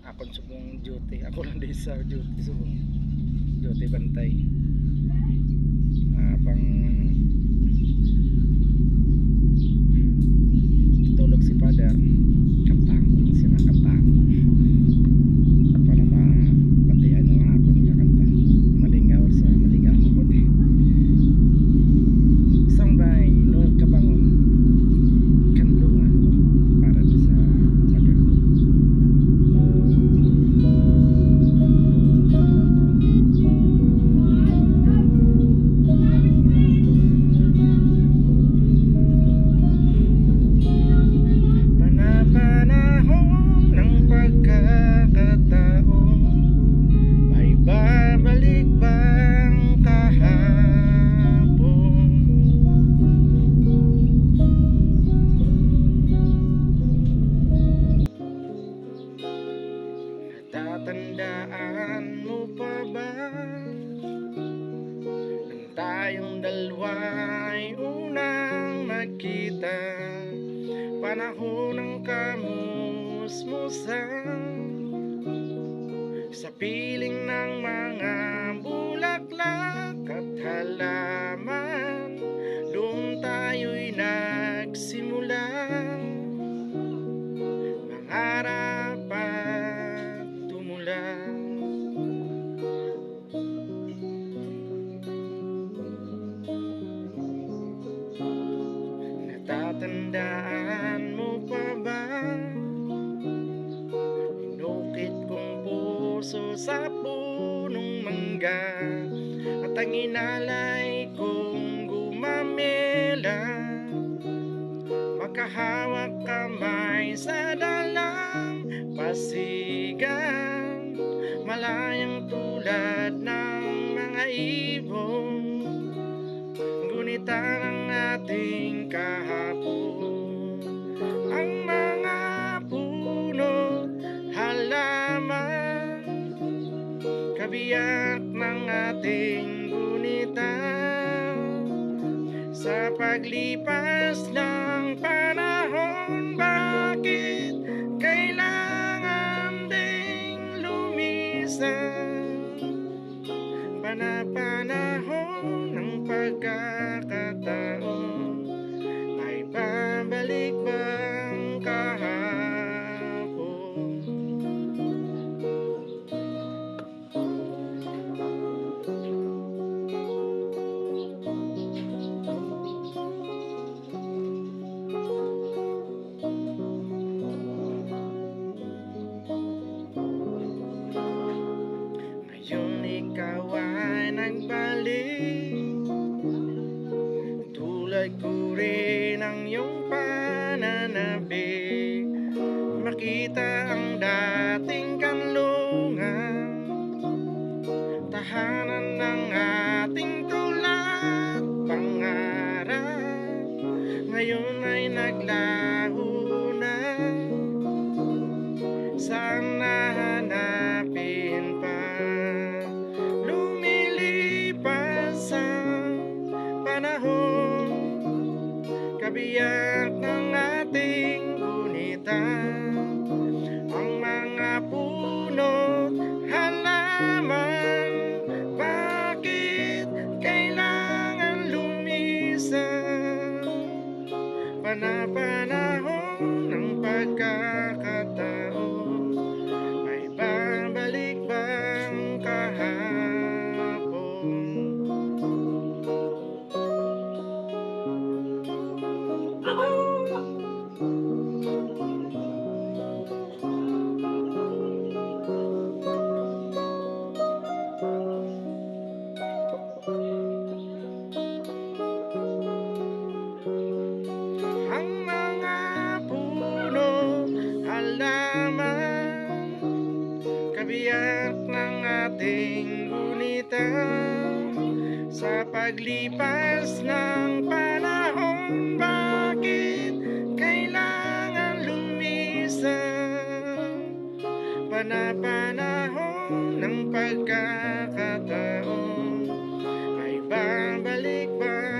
Akon subong duty, ako lang din sa duty subong duty bantay. Pang tulog si father, kantang ko lang siya nga kantang para mabantayan niya lang ako niya kanta. Malingaw sa malingaw mo ko di isang bay no kabangon kanlungan para di sa father ko. Panapanahon ng pagkakataon, may babalik bang kahapon? Natatandaan mo pa ba nang tayong dalawa'y unang magkita? Panahon ng kamusmusan sa piling ng mga bulaklak at halaman, doon tayo'y nagsimula mangarap at tumulong. Natatandaan mo pa ba inukit kong puso sa punong mangga at ang inalay kong gumamela, makahawak kamay sa dalang pasigan, malayang tulad ng mga ibon, gunita ng ating kahapon. Ang mga puno, halaman, kabiyak ng ating gunita, sa paglipas ng panahon, bakit kailangan ding lumisan? Panapanahon ng pagkakataon, may babalik bang kahapon? Ngayon ikaw ay nagbalik, tulad ko rin ang iyong pananabik, makita ang dating kanlungan, tahanan ng ating tulad pangarap, ngayon ay naglaho na. Saan nahanapin pa? Lumilipas ang panahon, kabiyak ng ating gunita, ang mga puno't halaman, bakit kailangan lumisan? Panapanahon ng pagkakataon, may babalik bang kahapon? Ang mga puno, halaman, kabiyak ng ating gunita, sa paglipas ng panahon, bakit kailangan lumisan? Panapanahon ng pagkakataon, ay babalik ba